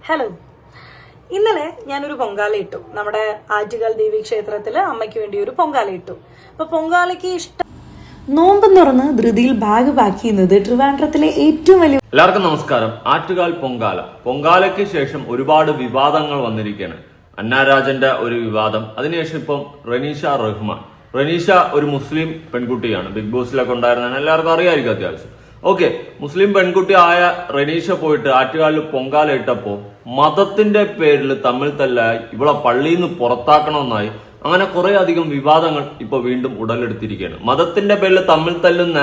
Hello, ഇന്നലെ ഞാനൊരു പൊങ്കാല ഇട്ടു. നമ്മുടെ ആറ്റുകാൽ ദേവി ക്ഷേത്രത്തില് അമ്മയ്ക്ക് വേണ്ടി ഒരു പൊങ്കാല ഇട്ടു. അപ്പൊ പൊങ്കാലയ്ക്ക് നോമ്പ് തുറന്ന് ധൃതിയിൽ ബാഗ് പാക്ക് ചെയ്യുന്നത് ട്രിവാൻഡ്രത്തിലെ ഏറ്റവും വലിയ. എല്ലാവർക്കും നമസ്കാരം. ആറ്റുകാൽ പൊങ്കാലയ്ക്ക് ശേഷം ഒരുപാട് വിവാദങ്ങൾ വന്നിരിക്കുകയാണ്. അന്നാരാജന്റെ ഒരു വിവാദം, അതിനുശേഷം ഇപ്പം റനീഷ ഒരു മുസ്ലിം പെൺകുട്ടിയാണ്. ബിഗ് ബോസിലൊക്കെ ഉണ്ടായിരുന്ന എല്ലാവർക്കും അറിയാമായിരിക്കും അത്യാവശ്യം. ഓക്കെ, മുസ്ലിം പെൺകുട്ടിയായ റനീഷ പോയിട്ട് ആറ്റുകാലിൽ പൊങ്കാല ഇട്ടപ്പോ മതത്തിന്റെ പേരിൽ തമ്മിൽ തല്ലായി, ഇവളെ പള്ളിയിൽ നിന്ന് പുറത്താക്കണമെന്നായി, അങ്ങനെ കുറെ അധികം വിവാദങ്ങൾ ഇപ്പൊ വീണ്ടും ഉടലെടുത്തിരിക്കുകയാണ്. മതത്തിന്റെ പേരിൽ തമ്മിൽ തല്ലുന്ന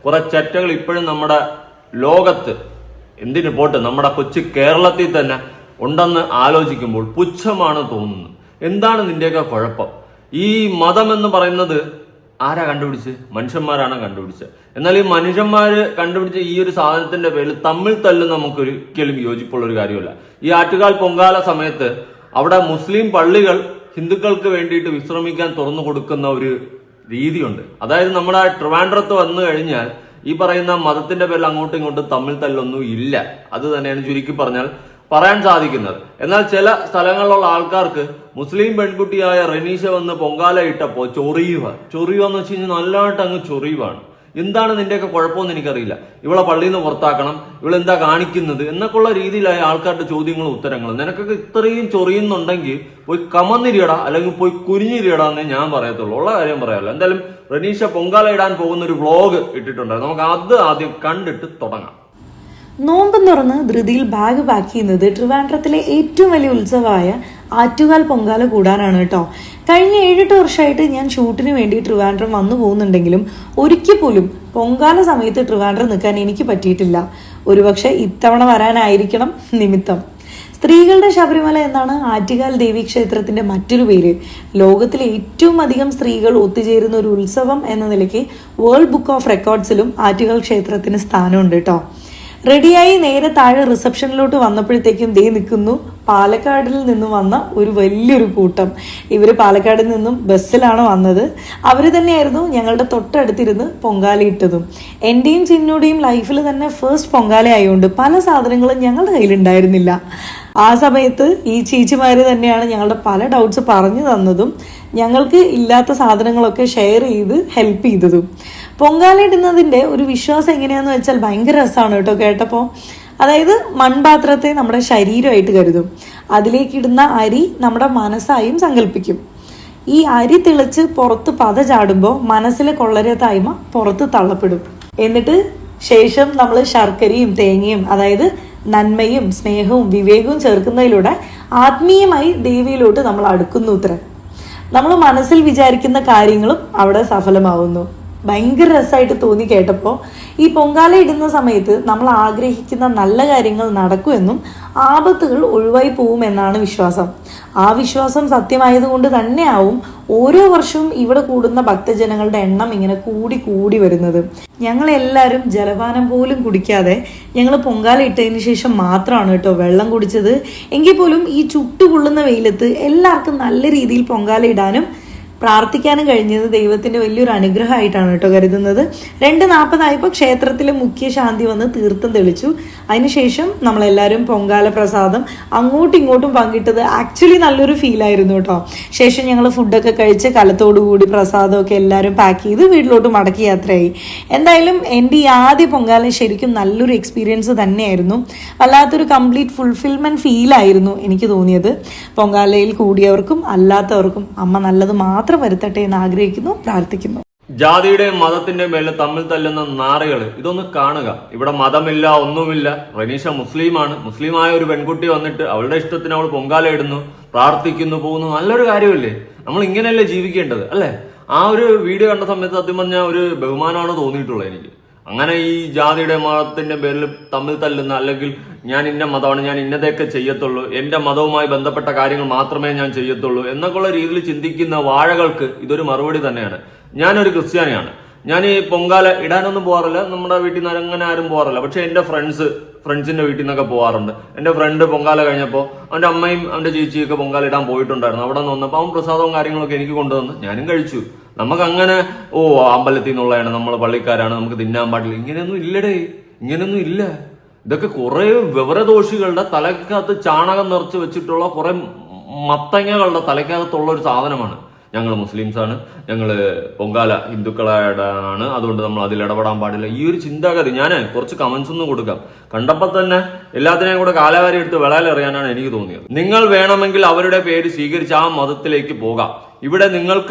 കുറെ ചെറ്റകൾ ഇപ്പോഴും നമ്മുടെ ലോകത്ത്, എന്തിനു പോട്ട് നമ്മുടെ കൊച്ചു കേരളത്തിൽ തന്നെ ഉണ്ടെന്ന് ആലോചിക്കുമ്പോൾ പുച്ഛമാണ് തോന്നുന്നത്. എന്താണ് നിന്റെയൊക്കെ കുഴപ്പം? ഈ മതം എന്ന് പറയുന്നത് ആരാ കണ്ടുപിടിച്ച്? മനുഷ്യന്മാരാണ് കണ്ടുപിടിച്ചത്. എന്നാൽ ഈ മനുഷ്യന്മാര് കണ്ടുപിടിച്ച ഈ ഒരു സാധനത്തിന്റെ പേരിൽ തമ്മിൽ തല്ല് നമുക്കൊരിക്കലും യോജിപ്പുള്ള ഒരു കാര്യമല്ല. ഈ ആറ്റുകാൽ പൊങ്കാല സമയത്ത് അവിടെ മുസ്ലിം പള്ളികൾ ഹിന്ദുക്കൾക്ക് വേണ്ടിയിട്ട് വിശ്രമിക്കാൻ തുറന്നു കൊടുക്കുന്ന ഒരു രീതിയുണ്ട്. അതായത് നമ്മുടെ ട്രിവാൻഡ്രത്ത് വന്നു കഴിഞ്ഞാൽ ഈ പറയുന്ന മതത്തിന്റെ പേരിൽ അങ്ങോട്ടും ഇങ്ങോട്ടും തമ്മിൽ തല്ലൊന്നും ഇല്ല. അത് തന്നെയാണ് ചുരുക്കി പറഞ്ഞാൽ പറയാൻ സാധിക്കുന്നത്. എന്നാൽ ചില സ്ഥലങ്ങളിലുള്ള ആൾക്കാർക്ക് മുസ്ലിം പെൺകുട്ടിയായ റനീഷ വന്ന് പൊങ്കാല ഇട്ടപ്പോ ചൊറിയുവെന്ന് വെച്ച് കഴിഞ്ഞാൽ നല്ലതായിട്ട് അങ്ങ് ചൊറിയുവാണ്. എന്താണ് നിന്റെയൊക്കെ കുഴപ്പമെന്ന് എനിക്കറിയില്ല. ഇവളെ പള്ളിയിൽ നിന്ന് പുറത്താക്കണം, ഇവളെന്താ കാണിക്കുന്നത് എന്നൊക്കെയുള്ള രീതിയിലായ ആൾക്കാരുടെ ചോദ്യങ്ങളും ഉത്തരങ്ങളും. നിനക്കൊക്കെ ഇത്രയും ചൊറിയുന്നുണ്ടെങ്കിൽ പോയി കമന്നിരിയടാ, അല്ലെങ്കിൽ പോയി കുനിഞ്ഞിരിയടാ എന്നേ ഞാൻ പറയത്തുള്ളൂ. ഉള്ള കാര്യം പറയാമല്ലോ. എന്തായാലും റനീഷ പൊങ്കാല ഇടാൻ പോകുന്ന ഒരു വ്ളോഗ് ഇട്ടിട്ടുണ്ടായിരുന്നു. നമുക്ക് അത് ആദ്യം കണ്ടിട്ട് തുടങ്ങാം. നോമ്പ് തുറന്ന് ധൃതിയിൽ ബാഗ് പാക്ക് ചെയ്യുന്നത് ട്രിവാൻഡ്രത്തിലെ ഏറ്റവും വലിയ ഉത്സവമായ ആറ്റുകാൽ പൊങ്കാല കൂടാനാണ് കേട്ടോ. കഴിഞ്ഞ 7-8 വർഷമായിട്ട് ഞാൻ ഷൂട്ടിന് വേണ്ടി ട്രിവാൻഡ്രം വന്നു പോകുന്നുണ്ടെങ്കിലും ഒരിക്കൽ പോലും പൊങ്കാല സമയത്ത് ട്രിവാൻഡ്രം നിൽക്കാൻ എനിക്ക് പറ്റിയിട്ടില്ല. ഒരുപക്ഷെ ഇത്തവണ വരാനായിരിക്കണം നിമിത്തം. സ്ത്രീകളുടെ ശബരിമല എന്നാണ് ആറ്റുകാൽ ദേവി ക്ഷേത്രത്തിന്റെ മറ്റൊരു പേര്. ലോകത്തിലെ ഏറ്റവും അധികം സ്ത്രീകൾ ഒത്തുചേരുന്ന ഒരു ഉത്സവം എന്ന നിലയ്ക്ക് വേൾഡ് ബുക്ക് ഓഫ് റെക്കോർഡ്സിലും ആറ്റുകാൽ ക്ഷേത്രത്തിന് സ്ഥാനമുണ്ട് കേട്ടോ. റെഡിയായി നേരെ താഴെ റിസപ്ഷനിലോട്ട് വന്നപ്പോഴത്തേക്കും ദേ നിൽക്കുന്നു പാലക്കാടിൽ നിന്നും വന്ന ഒരു വലിയൊരു കൂട്ടം. ഇവർ പാലക്കാടിൽ നിന്നും ബസ്സിലാണ് വന്നത്. അവർ തന്നെയായിരുന്നു ഞങ്ങളുടെ തൊട്ടടുത്തിരുന്ന് പൊങ്കാലയിട്ടതും. എൻ്റെയും ചിന്നുടെയും ലൈഫിൽ തന്നെ ഫസ്റ്റ് പൊങ്കാല ആയതുകൊണ്ട് പല സാധനങ്ങളും ഞങ്ങളുടെ കയ്യിലുണ്ടായിരുന്നില്ല. ആ സമയത്ത് ഈ ചേച്ചിമാര് തന്നെയാണ് ഞങ്ങളുടെ പല ഡൗട്ട്സ് പറഞ്ഞു തന്നതും ഞങ്ങൾക്ക് ഇല്ലാത്ത സാധനങ്ങളൊക്കെ ഷെയർ ചെയ്ത് ഹെൽപ്പ് ചെയ്തതും. പൊങ്കാല ഇടുന്നതിൻ്റെ ഒരു വിശ്വാസം എങ്ങനെയാന്ന് വെച്ചാൽ ഭയങ്കര രസമാണ് കേട്ടോ കേട്ടപ്പോൾ. അതായത് മൺപാത്രത്തെ നമ്മുടെ ശരീരമായിട്ട് കരുതും. അതിലേക്കിടുന്ന അരി നമ്മുടെ മനസ്സായും സങ്കല്പിക്കും. ഈ അരി തിളച്ച് പുറത്ത് പത ചാടുമ്പോൾ മനസ്സിലെ കൊള്ളരത്തായ്മ പുറത്ത് തള്ളപ്പെടും. എന്നിട്ട് ശേഷം നമ്മൾ ശർക്കരയും തേങ്ങയും, അതായത് നന്മയും സ്നേഹവും വിവേകവും ചേർക്കുന്നതിലൂടെ ആത്മീയമായി ദേവിയിലോട്ട് നമ്മൾ അടുക്കുന്നു. നമ്മൾ മനസ്സിൽ വിചാരിക്കുന്ന കാര്യങ്ങളും അവിടെ സഫലമാവുന്നു. ഭയങ്കര രസമായിട്ട് തോന്നി കേട്ടപ്പോൾ. ഈ പൊങ്കാല ഇടുന്ന സമയത്ത് നമ്മൾ ആഗ്രഹിക്കുന്ന നല്ല കാര്യങ്ങൾ നടക്കുമെന്നും ആപത്തുകൾ ഒഴിവായി പോവുമെന്നാണ് വിശ്വാസം. ആ വിശ്വാസം സത്യമായതുകൊണ്ട് തന്നെയാവും ഓരോ വർഷവും ഇവിടെ കൂടുന്ന ഭക്തജനങ്ങളുടെ എണ്ണം ഇങ്ങനെ കൂടി വരുന്നത്. ഞങ്ങളെല്ലാവരും ജലപാനം പോലും കുടിക്കാതെ ഞങ്ങൾ പൊങ്കാല ഇട്ടതിന് ശേഷം മാത്രമാണ് കേട്ടോ വെള്ളം കുടിച്ചത്. എങ്കിൽ പോലും ഈ ചുട്ടുകൊള്ളുന്ന വെയിലത്ത് എല്ലാവർക്കും നല്ല രീതിയിൽ പൊങ്കാല ഇടാനും പ്രാർത്ഥിക്കാനും കഴിഞ്ഞത് ദൈവത്തിന്റെ വലിയൊരു അനുഗ്രഹമായിട്ടാണ് കേട്ടോ കരുതുന്നത്. 2:40 ക്ഷേത്രത്തിലെ മുഖ്യ ശാന്തി വന്ന് തീർത്ഥം തെളിച്ചു. അതിനുശേഷം നമ്മളെല്ലാവരും പൊങ്കാല പ്രസാദം അങ്ങോട്ടും ഇങ്ങോട്ടും പങ്കിട്ടത് ആക്ച്വലി നല്ലൊരു ഫീലായിരുന്നു കേട്ടോ. ശേഷം ഞങ്ങൾ ഫുഡൊക്കെ കഴിച്ച് കലത്തോടുകൂടി പ്രസാദമൊക്കെ എല്ലാവരും പാക്ക് ചെയ്ത് വീട്ടിലോട്ട് മടക്കി യാത്രയായി. എന്തായാലും എൻ്റെ ഈ ആദ്യ പൊങ്കാല ശരിക്കും നല്ലൊരു എക്സ്പീരിയൻസ് തന്നെയായിരുന്നു. വല്ലാത്തൊരു കംപ്ലീറ്റ് ഫുൾഫിൽമെന്റ് ഫീലായിരുന്നു എനിക്ക് തോന്നിയത്. പൊങ്കാലയിൽ കൂടിയവർക്കും അല്ലാത്തവർക്കും അമ്മ നല്ലത് മാത്രം വരുത്തട്ടെ എന്ന് ആഗ്രഹിക്കുന്നു, പ്രാർത്ഥിക്കുന്നു. ജാതിയുടെയും മതത്തിന്റെയും മേലെ തമ്മിൽ തല്ലുന്ന നാറികള് ഇതൊന്ന് കാണുക. ഇവിടെ മതമില്ല, ഒന്നുമില്ല. റനീഷ മുസ്ലിമാണ്. മുസ്ലിമായ ഒരു പെൺകുട്ടി വന്നിട്ട് അവളുടെ ഇഷ്ടത്തിന് അവൾ പൊങ്കാല ഇടുന്നു, പ്രാർത്ഥിക്കുന്നു, പോകുന്നു. നല്ലൊരു കാര്യമല്ലേ? നമ്മൾ ഇങ്ങനെയല്ലേ ജീവിക്കേണ്ടത്, അല്ലേ? ആ ഒരു വീഡിയോ കണ്ട സമയത്ത് സത്യം പറഞ്ഞാൽ ഒരു ബഹുമാനമാണ് തോന്നിയിട്ടുള്ളത് എനിക്ക്. അങ്ങനെ ഈ ജാതിയുടെ മതത്തിന്റെ പേരിൽ തമ്മിൽ തല്ലുന്ന, അല്ലെങ്കിൽ ഞാൻ ഇന്ന മതമാണ്, ഞാൻ ഇന്നതൊക്കെ ചെയ്യത്തുള്ളൂ, എന്റെ മതവുമായി ബന്ധപ്പെട്ട കാര്യങ്ങൾ മാത്രമേ ഞാൻ ചെയ്യത്തുള്ളൂ എന്നൊക്കെയുള്ള രീതിയിൽ ചിന്തിക്കുന്ന വാഴകൾക്ക് ഇതൊരു മറുപടി തന്നെയാണ്. ഞാനൊരു ക്രിസ്ത്യാനിയാണ്. ഞാൻ ഈ പൊങ്കാല ഇടാനൊന്നും പോകാറില്ല. നമ്മുടെ വീട്ടിൽ നിന്ന് അങ്ങനെ ആരും പോകാറില്ല. പക്ഷെ എന്റെ ഫ്രണ്ട്സിന്റെ വീട്ടിൽ നിന്നൊക്കെ പോകാറുണ്ട്. എന്റെ ഫ്രണ്ട് പൊങ്കാല കഴിഞ്ഞപ്പോൾ അവന്റെ അമ്മയും അവന്റെ ചേച്ചിയൊക്കെ പൊങ്കാല ഇടാൻ പോയിട്ടുണ്ടായിരുന്നു. അവിടെ നിന്ന് വന്നപ്പോൾ അവൻ പ്രസാദവും കാര്യങ്ങളൊക്കെ എനിക്ക് കൊണ്ടുവന്ന് ഞാനും കഴിച്ചു. നമുക്ക് അങ്ങനെ അമ്പലത്തിൽ നിന്നുള്ളതാണ്, നമ്മൾ പള്ളിക്കാരാണ്, നമുക്ക് തിന്നാൻ പാടില്ല, ഇങ്ങനെയൊന്നും ഇല്ലടേ, ഇങ്ങനെയൊന്നും ഇല്ല. ഇതൊക്കെ കുറെ വിവരദോഷികളുടെ തലക്കകത്ത് ചാണകം നിറച്ച് വെച്ചിട്ടുള്ള കുറെ മത്തങ്ങകളുടെ തലക്കകത്തുള്ള ഒരു സാധനമാണ്. ഞങ്ങൾ മുസ്ലിംസാണ്, ഞങ്ങൾ പൊങ്കാല ഹിന്ദുക്കളാണ്, അതുകൊണ്ട് നമ്മൾ അതിൽ ഇടപെടാൻ പാടില്ല. ഈ ഒരു ചിന്താഗതി ഞാൻ കുറച്ച് കമന്റ്സ് ഒന്നും കൊടുക്കാം. കണ്ടപ്പോൾ തന്നെ എല്ലാത്തിനെയും കൂടെ കാലാവാരി എടുത്ത് വിളയിലെറിയാനാണ് എനിക്ക് തോന്നിയത്. നിങ്ങൾ വേണമെങ്കിൽ അവരുടെ പേര് സ്വീകരിച്ച് ആ മതത്തിലേക്ക് പോകാം. ഇവിടെ നിങ്ങളെ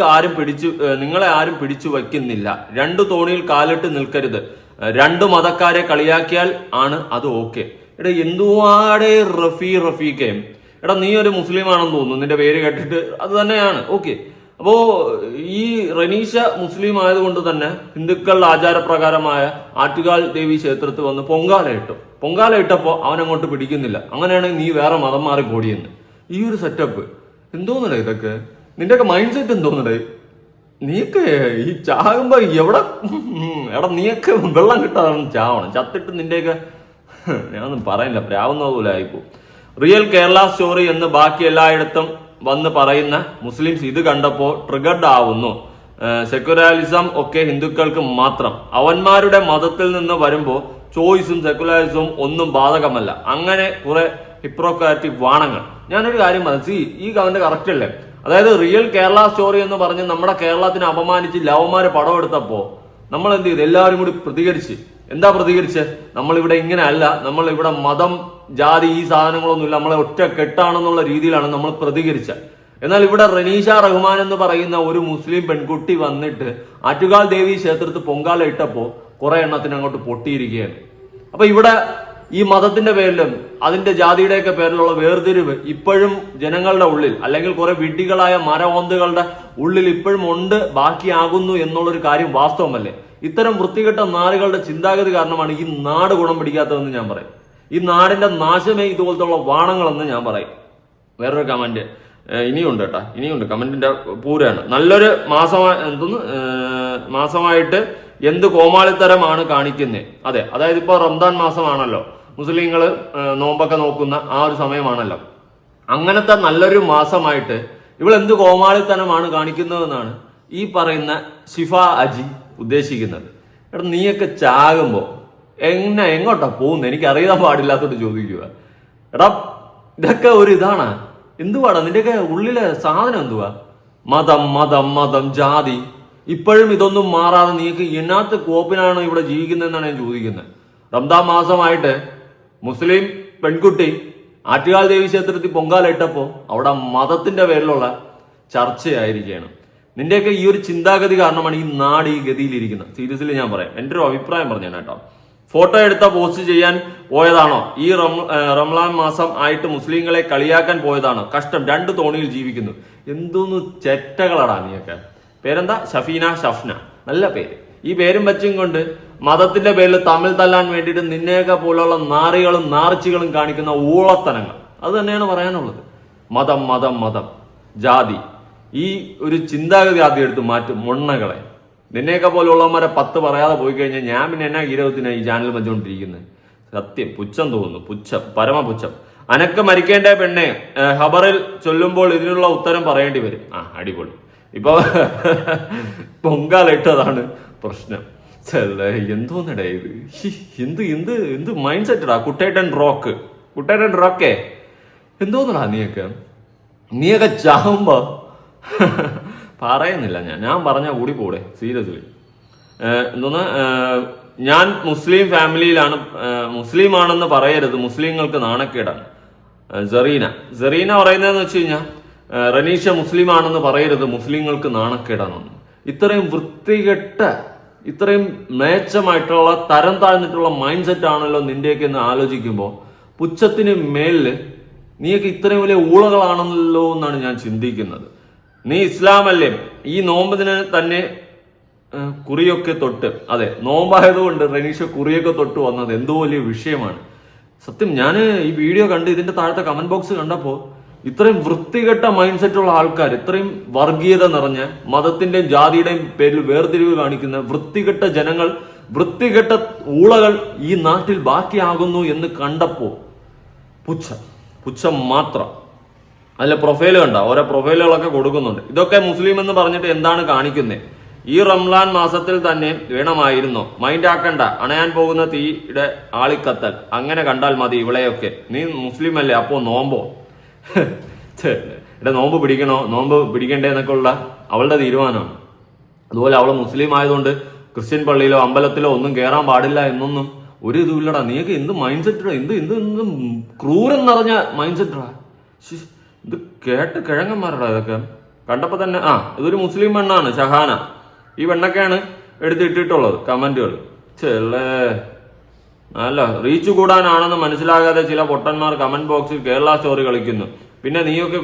ആരും പിടിച്ചു വയ്ക്കുന്നില്ല. രണ്ടു തോണിയിൽ കാലിട്ട് നിൽക്കരുത്. രണ്ടു മതക്കാരെ കളിയാക്കിയാൽ ആണ് അത് ഓക്കെ. എടാ എന്തുവാടേ റഫീഖേ, എടാ നീ ഒരു മുസ്ലിം ആണെന്ന് തോന്നുന്നു, നിന്റെ പേര് കേട്ടിട്ട് അത് തന്നെയാണ് ഓക്കെ. അപ്പോ ഈ റനീഷ മുസ്ലിം ആയതുകൊണ്ട് തന്നെ ഹിന്ദുക്കളുടെ ആചാരപ്രകാരമായ ആറ്റുകാൽ ദേവി ക്ഷേത്രത്തിൽ വന്ന് പൊങ്കാല ഇട്ടപ്പോ അവനങ്ങോട്ട് പിടിക്കുന്നില്ല. അങ്ങനെയാണെങ്കിൽ നീ വേറെ മതം മാറി പോടിയെന്ന്. ഈ ഒരു സെറ്റപ്പ് എന്തോന്നടേ ഇതൊക്കെ? നിന്റെയൊക്കെ മൈൻഡ് സെറ്റ് എന്തോന്നടേ? നീയൊക്കെ ഈ ചാകുമ്പോ എടാ നീയൊക്കെ വെള്ളം കിട്ടാതെ ചാവണം. ചത്തിട്ട് നിന്റെയൊക്കെ ഞാനൊന്നും പറയില്ല, പ്രാവുന്ന പോലെ ആയിപ്പോ. റിയൽ കേരള സ്റ്റോറി എന്ന് ബാക്കി എല്ലായിടത്തും വന്ന് പറയുന്ന മുസ്ലിംസ് ഇത് കണ്ടപ്പോ ട്രിഗർഡ് ആവുന്നു. സെക്യുലറിസം ഒക്കെ ഹിന്ദുക്കൾക്ക് മാത്രം. അവന്മാരുടെ മതത്തിൽ നിന്ന് വരുമ്പോ ചോയ്സും സെക്യുലറിസവും ഒന്നും ബാധകമല്ല. അങ്ങനെ കുറെ ഹിപ്രോക്രാറ്റിക് വാണങ്ങൾ. ഞാനൊരു കാര്യം ഈ കമന്റ് കറക്റ്റ് അല്ലേ? അതായത് റിയൽ കേരള സ്റ്റോറി എന്ന് പറഞ്ഞ് നമ്മുടെ കേരളത്തിനെ അപമാനിച്ച് ലവന്മാര് പടം എടുത്തപ്പോ നമ്മൾ എന്ത് ചെയ്തു? എല്ലാവരും കൂടി പ്രതികരിച്ച്. എന്താ പ്രതികരിച്ച്? നമ്മളിവിടെ ഇങ്ങനെ അല്ല, നമ്മൾ ഇവിടെ മതം ജാതി ഈ സാധനങ്ങളൊന്നുമില്ല, നമ്മളെ ഒറ്റ കെട്ടാണെന്നുള്ള രീതിയിലാണ് നമ്മൾ പ്രതികരിച്ചത്. എന്നാൽ ഇവിടെ റനീഷ റഹ്മാൻ എന്ന് പറയുന്ന ഒരു മുസ്ലിം പെൺകുട്ടി വന്നിട്ട് ആറ്റുകാൽ ദേവി ക്ഷേത്രത്തിൽ പൊങ്കാല ഇട്ടപ്പോ കുറെ എണ്ണത്തിന് അങ്ങോട്ട് പൊട്ടിയിരിക്കുകയാണ്. അപ്പൊ ഇവിടെ ഈ മതത്തിന്റെ പേരിലും അതിന്റെ ജാതിയുടെയൊക്കെ പേരിലുള്ള വേർതിരിവ് ഇപ്പോഴും ജനങ്ങളുടെ ഉള്ളിൽ, അല്ലെങ്കിൽ കുറെ വിഡ്ഢികളായ മരവോന്തുകളുടെ ഉള്ളിൽ ഇപ്പോഴും ഉണ്ട്, ബാക്കിയാകുന്നു എന്നുള്ളൊരു കാര്യം വാസ്തവമല്ലേ? ഇത്തരം വൃത്തികെട്ട നാടുകളുടെ ചിന്താഗതി കാരണമാണ് ഈ നാട് ഗുണം പിടിക്കാത്തതെന്ന് ഞാൻ പറയും. ഈ നാടിന്റെ നാശമേ ഇതുപോലത്തുള്ള വാണങ്ങളെന്ന് ഞാൻ പറയും. വേറൊരു കമന്റ് ഇനിയുണ്ട് കേട്ടാ, ഇനിയുണ്ട്. കമന്റിന്റെ പൂരാണ്. നല്ലൊരു മാസമായിട്ട് എന്ത് കോമാളിത്തരമാണ് കാണിക്കുന്നത്. അതെ, അതായത് ഇപ്പൊ റംദാൻ മാസമാണല്ലോ, മുസ്ലിങ്ങൾ നോമ്പൊക്കെ നോക്കുന്ന ആ ഒരു സമയമാണല്ലോ. അങ്ങനത്തെ നല്ലൊരു മാസമായിട്ട് ഇവൾ എന്ത് കോമാളിത്തരമാണ് കാണിക്കുന്നതെന്നാണ് ഈ പറയുന്ന ഷിഫ അജി ഉദ്ദേശിക്കുന്നത്. എടാ നീയൊക്കെ ചാകുമ്പോ എങ്ങോട്ടാ പോകുന്നത്? എനിക്ക് അറിയാൻ പാടില്ലാത്തോട്ട് ചോദിക്കുക. എടാ ഇതൊക്കെ ഒരു ഇതാണ്. എന്തുവാടാ നിന്റെയൊക്കെ ഉള്ളിലെ സാധനം? എന്തുവാ മതം മതം മതം ജാതി? ഇപ്പോഴും ഇതൊന്നും മാറാതെ നീക്ക് എന്നാത്ത കോപ്പിനാണ് ഇവിടെ ജീവിക്കുന്നതെന്നാണ് ഞാൻ ചോദിക്കുന്നത്. റംദാൻ മാസമായിട്ട് മുസ്ലിം പെൺകുട്ടി ആറ്റുകാൽ ദേവി ക്ഷേത്രത്തിൽ പൊങ്കാല ഇട്ടപ്പോ അവിടെ മതത്തിന്റെ പേരിലുള്ള ചർച്ചയായിരിക്കുകയാണ്. നിന്റെയൊക്കെ ഈ ഒരു ചിന്താഗതി കാരണമാണ് ഈ നാട് ഈ ഗതിയിലിരിക്കുന്നത്. സീരിയസ്ലി ഞാൻ പറയാം, എൻ്റെ ഒരു അഭിപ്രായം പറഞ്ഞു കേട്ടോ. ഫോട്ടോ എടുത്ത പോസ്റ്റ് ചെയ്യാൻ പോയതാണോ? ഈ റംലാൻ മാസം ആയിട്ട് മുസ്ലിങ്ങളെ കളിയാക്കാൻ പോയതാണോ? കഷ്ടം, രണ്ട് തോണിയിൽ ജീവിക്കുന്നു. എന്തോന്ന് ചെറ്റകളാടാ നീയൊക്കെ. പേരെന്താ? ഷഫ്ന. നല്ല പേര്. ഈ പേരും വെച്ചും കൊണ്ട് മതത്തിന്റെ പേരിൽ തമ്മിൽ തല്ലാൻ വേണ്ടിയിട്ട് നിന്നെയൊക്കെ പോലുള്ള നാറികളും നാർച്ചികളും കാണിക്കുന്ന ഊളത്തനങ്ങൾ, അത് തന്നെയാണ് പറയാനുള്ളത്. മതം മതം മതം ജാതി, ഈ ഒരു ചിന്താഗതി ആദ്യം എടുത്ത് മാറ്റും മൊണ്ണകളെ. നിന്നെയൊക്കെ പോലുള്ളവന്മാരെ 10 പറയാതെ പോയി കഴിഞ്ഞാൽ ഞാൻ പിന്നെ എന്നാ ഗീരവത്തിനാണ് ഈ ചാനൽ വെച്ചുകൊണ്ടിരിക്കുന്നത്? സത്യം പുച്ഛം തോന്നുന്നു, പുച്ഛം, പരമപുച്ഛം. അനക്ക് മരിക്കേണ്ട പെണ്ണെ ഖബറിൽ ചൊല്ലുമ്പോൾ ഇതിനുള്ള ഉത്തരം പറയേണ്ടി വരും. അടിപൊളി. ഇപ്പൊ പൊങ്കാല ഇട്ടതാണ് പ്രശ്നം. എന്തോന്നടേ ഇത്? എന്ത് എന്ത് എന്ത് മൈൻഡ് സെറ്റടാ? കുട്ടേട്ടൻ റോക്കേ എന്തോന്നടാ നീയൊക്കെ ചാവുമ്പോ പറയുന്നില്ല. ഞാൻ പറഞ്ഞ കൂടി പോടെ സീരിയസ്ലി. എന്തോന്ന്, ഞാൻ മുസ്ലിം ഫാമിലിയിലാണ്, മുസ്ലിം ആണെന്ന് പറയരുത്, മുസ്ലിങ്ങൾക്ക് നാണക്കേടാണ്. സെറീന പറയുന്നതെന്ന് വെച്ച് കഴിഞ്ഞാൽ റനീഷ മുസ്ലിം ആണെന്ന് പറയരുത്, മുസ്ലിങ്ങൾക്ക് നാണക്കേടാണെന്ന്. ഇത്രയും വൃത്തികെട്ട, ഇത്രയും മേച്ചമായിട്ടുള്ള തരം താഴ്ന്നിട്ടുള്ള മൈൻഡ് സെറ്റ് ആണല്ലോ നിന്റെയൊക്കെ എന്ന് ആലോചിക്കുമ്പോൾ പുച്ഛത്തിന് മേലില് നീയൊക്കെ ഇത്രയും വലിയ ഊളകളാണല്ലോ എന്നാണ് ഞാൻ ചിന്തിക്കുന്നത്. നീ ഇസ്ലാമല്ലേ? ഈ നോമ്പതിന് തന്നെ കുറിയൊക്കെ തൊട്ട്, അതെ നോമ്പായതുകൊണ്ട് റനീഷ കുറിയൊക്കെ തൊട്ട് വന്നത് എന്തോ വലിയ വിഷയമാണ്. സത്യം ഞാൻ ഈ വീഡിയോ കണ്ട് ഇതിന്റെ താഴത്തെ കമന്റ് ബോക്സ് കണ്ടപ്പോ ഇത്രയും വൃത്തികെട്ട മൈൻഡ് സെറ്റുള്ള ആൾക്കാർ, ഇത്രയും വർഗീയത നിറഞ്ഞ മതത്തിന്റെയും ജാതിയുടെയും പേരിൽ വേർതിരിവ് കാണിക്കുന്ന വൃത്തികെട്ട ജനങ്ങൾ, വൃത്തികെട്ട ഊളകൾ ഈ നാട്ടിൽ ബാക്കിയാകുന്നു എന്ന് കണ്ടപ്പോ പുച്ഛം മാത്രം. അതിലെ പ്രൊഫൈല് കണ്ട, ഓരോ പ്രൊഫൈലുകളൊക്കെ കൊടുക്കുന്നുണ്ട്. ഇതൊക്കെ മുസ്ലിം എന്ന് പറഞ്ഞിട്ട് എന്താണ് കാണിക്കുന്നത്? ഈ റംലാൻ മാസത്തിൽ തന്നെ വേണമായിരുന്നു. മൈൻഡ് ആക്കണ്ട, അണയാൻ പോകുന്ന തീയുടെ ആളിക്കത്തൽ. അങ്ങനെ കണ്ടാൽ മതി ഇവളെയൊക്കെ. നീ മുസ്ലിം അല്ലേ, അപ്പോ നോമ്പോ? ഇവിടെ നോമ്പ് പിടിക്കണോ, നോമ്പ് പിടിക്കണ്ടേ എന്നൊക്കെ ഉള്ള അവളുടെ തീരുമാനമാണ്. അതുപോലെ അവള് മുസ്ലിം ആയതുകൊണ്ട് ക്രിസ്ത്യൻ പള്ളിയിലോ അമ്പലത്തിലോ ഒന്നും കയറാൻ പാടില്ല എന്നൊന്നും ഒരു ഇതുമില്ലടാ. നീയൊക്കെ എന്ത് മൈൻഡ് സെറ്റാ, എന്ത് എന്ത് എന്ത് ക്രൂരം നിറഞ്ഞ മൈൻഡ് സെറ്റാ. ഇത് കേട്ട് കിഴങ്ങന്മാരടാ ഇതൊക്കെ. കണ്ടപ്പോ തന്നെ ഇതൊരു മുസ്ലിം പെണ്ണാണ്, ഷഹാന. ഈ പെണ്ണൊക്കെയാണ് എടുത്തിട്ടിട്ടുള്ളത് കമന്റുകൾ. ചെല്ലേ, അല്ല റീച്ച് കൂടാനാണെന്ന് മനസ്സിലാകാതെ ചില പൊട്ടന്മാർ കമന്റ് ബോക്സിൽ കേരള സ്റ്റോറി കളിക്കുന്നു. പിന്നെ നീയൊക്കെ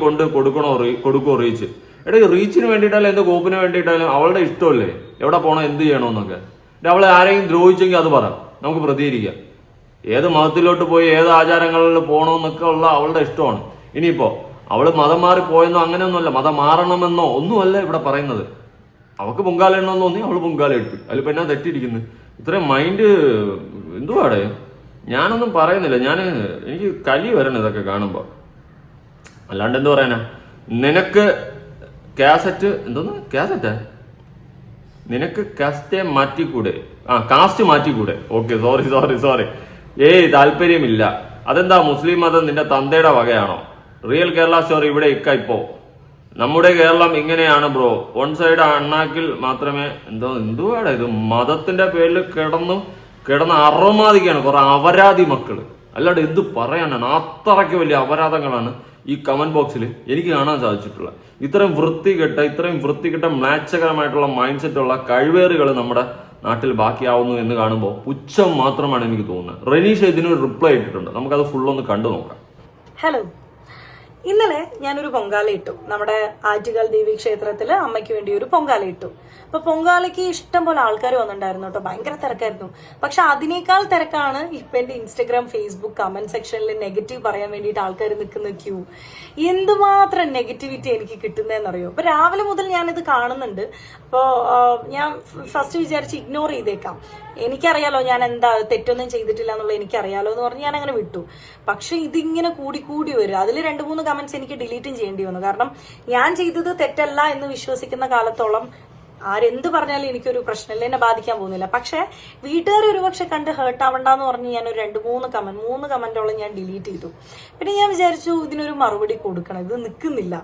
കൊടുക്കോ റീച്ച്? എടേ, റീച്ചിന് വേണ്ടിയിട്ടാലും എന്ത് കോപ്പിന് വേണ്ടിയിട്ടാലും അവളുടെ ഇഷ്ടമല്ലേ എവിടെ പോകണം, എന്ത് ചെയ്യണമെന്നൊക്കെ. അവളെ ആരെങ്കിലും ദ്രോഹിച്ചെങ്കിൽ അത് പറ, നമുക്ക് പ്രതികരിക്കാം. ഏത് മതത്തിലോട്ട് പോയി ഏത് ആചാരങ്ങളിൽ പോകണമെന്നൊക്കെ ഉള്ള അവളുടെ ഇഷ്ടമാണ്. ഇനിയിപ്പോ അവള് മതം മാറി പോയെന്നോ അങ്ങനെയൊന്നുമല്ല, മതം മാറണമെന്നോ ഒന്നുമല്ല ഇവിടെ പറയുന്നത്. അവൾക്ക് പൊങ്കാല ഇടണമെന്ന് തോന്നി അവള് പൊങ്കാല ഇട്ടു. അതിലിപ്പോ എന്നാ തെറ്റിയിരിക്കുന്നു? ഇത്രയും മൈൻഡ് എന്തുവാടെ? ഞാനൊന്നും പറയുന്നില്ല, എനിക്ക് കലി വരണം ഇതൊക്കെ കാണുമ്പോ. അല്ലാണ്ട് എന്ത് പറയാനാ? നിനക്ക് കാസറ്റ് കാസറ്റാ? നിനക്ക് കാസ്റ്റ് മാറ്റിക്കൂടെ? കാസ്റ്റ് മാറ്റിക്കൂടെ? Okay, sorry. താല്പര്യമില്ല. അതെന്താ, മുസ്ലിം മതം നിന്റെ തന്തയുടെ വകയാണോ? റിയൽ കേരള സ്റ്റോറി ഇവിടെ ഇപ്പോ. നമ്മുടെ കേരളം ഇങ്ങനെയാണ് ബ്രോ, വൺ സൈഡ് അണ്ണാക്കിൽ മാത്രമേ. എന്തുവാടാ ഇത്? മതത്തിന്റെ പേരിൽ കിടന്ന് അറമാദിക്കാണ് കുറെ അപരാധി മക്കള്. അല്ലാണ്ട് എന്ത് പറയാനാണ്? അത്രയ്ക്ക് വലിയ അപരാധങ്ങളാണ് ഈ കമന്റ് ബോക്സിൽ എനിക്ക് കാണാൻ സാധിച്ചിട്ടുള്ളത്. ഇത്രയും വൃത്തികെട്ട മ്ലേച്ഛകരമായിട്ടുള്ള മൈൻഡ് സെറ്റ് ഉള്ള കഴിവേറുകൾ നമ്മുടെ നാട്ടിൽ ബാക്കിയാവുന്നു എന്ന് കാണുമ്പോൾ പുച്ഛം മാത്രമാണ് എനിക്ക് തോന്നുന്നത്. റനീഷ ഇതിനൊരു റിപ്ലൈ ഇട്ടിട്ടുണ്ട്, നമുക്കത് ഫുള്ളൊന്ന് കണ്ടു നോക്കാം. ഹലോ, ഇന്നലെ ഞാനൊരു പൊങ്കാല ഇട്ടു. നമ്മുടെ ആറ്റുകാൽ ദേവി ക്ഷേത്രത്തില് അമ്മയ്ക്ക് വേണ്ടി ഒരു പൊങ്കാല ഇട്ടു. അപ്പൊ പൊങ്കാലയ്ക്ക് ഇഷ്ടം പോലെ ആൾക്കാർ വന്നിട്ടുണ്ടായിരുന്നു കേട്ടോ, ഭയങ്കര തിരക്കായിരുന്നു. പക്ഷെ അതിനേക്കാൾ തിരക്കാണ് ഇപ്പൊ എന്റെ ഇൻസ്റ്റഗ്രാം, ഫേസ്ബുക്ക് കമന്റ് സെക്ഷനിൽ നെഗറ്റീവ് പറയാൻ വേണ്ടിയിട്ട് ആൾക്കാർ നിൽക്കുന്ന ക്യൂ. എന്തുമാത്രം നെഗറ്റിവിറ്റി എനിക്ക് കിട്ടുന്നതെന്നറിയോ? അപ്പൊ രാവിലെ മുതൽ ഞാനിത് കാണുന്നുണ്ട്. അപ്പോ ഞാൻ ഫസ്റ്റ് വിചാരിച്ച് ഇഗ്നോർ ചെയ്തേക്കാം, എനിക്കറിയാലോ ഞാൻ എന്താ തെറ്റൊന്നും ചെയ്തിട്ടില്ല എന്നുള്ളത് എനിക്കറിയാലോ എന്ന് പറഞ്ഞ് ഞാൻ അങ്ങനെ വിട്ടു. പക്ഷെ ഇതിങ്ങനെ കൂടി വരും. അതിൽ 2-3 കമന്റ്സ് എനിക്ക് ഡിലീറ്റും ചെയ്യേണ്ടി വന്നു. കാരണം ഞാൻ ചെയ്തത് തെറ്റല്ല എന്ന് വിശ്വസിക്കുന്ന കാലത്തോളം ആരെന്ത് പറഞ്ഞാലും എനിക്കൊരു പ്രശ്നമില്ല, എന്നെ ബാധിക്കാൻ പോകുന്നില്ല. പക്ഷെ വീട്ടുകാർ ഒരുപക്ഷെ കണ്ട് ഹേർട്ട് ആവണ്ടെന്ന് പറഞ്ഞ് ഞാൻ ഒരു 2-3 കമന്റോളം ഞാൻ ഡിലീറ്റ് ചെയ്തു. പിന്നെ ഞാൻ വിചാരിച്ചു ഇതിനൊരു മറുപടി കൊടുക്കണം, ഇത് നിൽക്കുന്നില്ല.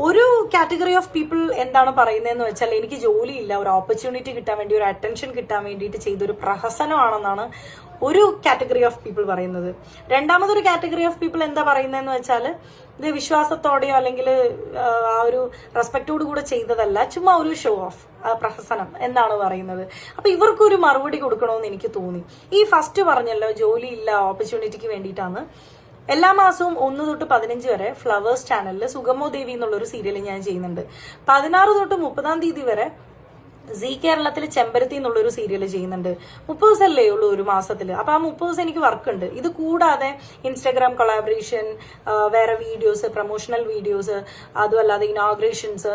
ഒരു കാറ്റഗറി ഓഫ് പീപ്പിൾ എന്താണ് പറയുന്നതെന്ന് വെച്ചാൽ, എനിക്ക് ജോലിയില്ല, ഒരു ഓപ്പർച്യൂണിറ്റി കിട്ടാൻ വേണ്ടി, ഒരു അറ്റൻഷൻ കിട്ടാൻ വേണ്ടിയിട്ട് ചെയ്തൊരു പ്രഹസനമാണെന്നാണ് ഒരു കാറ്റഗറി ഓഫ് പീപ്പിൾ പറയുന്നത്. രണ്ടാമതൊരു കാറ്റഗറി ഓഫ് പീപ്പിൾ എന്താ പറയുന്നതെന്ന് വെച്ചാൽ, ഇത് വിശ്വാസത്തോടെയോ അല്ലെങ്കിൽ ആ ഒരു റെസ്പെക്റ്റോട് കൂടെ ചെയ്തതല്ല, ചുമ്മാ ഒരു ഷോ ഓഫ് പ്രഹസനം എന്നാണ് പറയുന്നത്. അപ്പൊ ഇവർക്കൊരു മറുപടി കൊടുക്കണമെന്ന് എനിക്ക് തോന്നി. ഈ ഫസ്റ്റ് പറഞ്ഞല്ലോ ജോലിയില്ല ഓപ്പർച്യൂണിറ്റിക്ക് വേണ്ടിയിട്ടാണ്. എല്ലാ മാസവും 1 തൊട്ട് 15 വരെ ഫ്ലവേഴ്സ് ചാനലിൽ സുഗമോ ദേവി എന്നുള്ളൊരു സീരിയൽ ഞാൻ ചെയ്യുന്നുണ്ട്. 16 തൊട്ട് 30 തീയതി വരെ സീ കേരളത്തിൽ ചെമ്പരത്തി എന്നുള്ളൊരു സീരിയൽ ചെയ്യുന്നുണ്ട്. 30 ദിവസമല്ലേ ഉള്ളൂ ഒരു മാസത്തിൽ. അപ്പൊ ആ 30 ദിവസം എനിക്ക് വർക്ക് ഉണ്ട്. ഇത് കൂടാതെ ഇൻസ്റ്റാഗ്രാം കൊളാബറേഷൻ, വേറെ വീഡിയോസ്, പ്രൊമോഷണൽ വീഡിയോസ്, അതുമല്ലാതെ ഇനോഗ്രേഷൻസ്,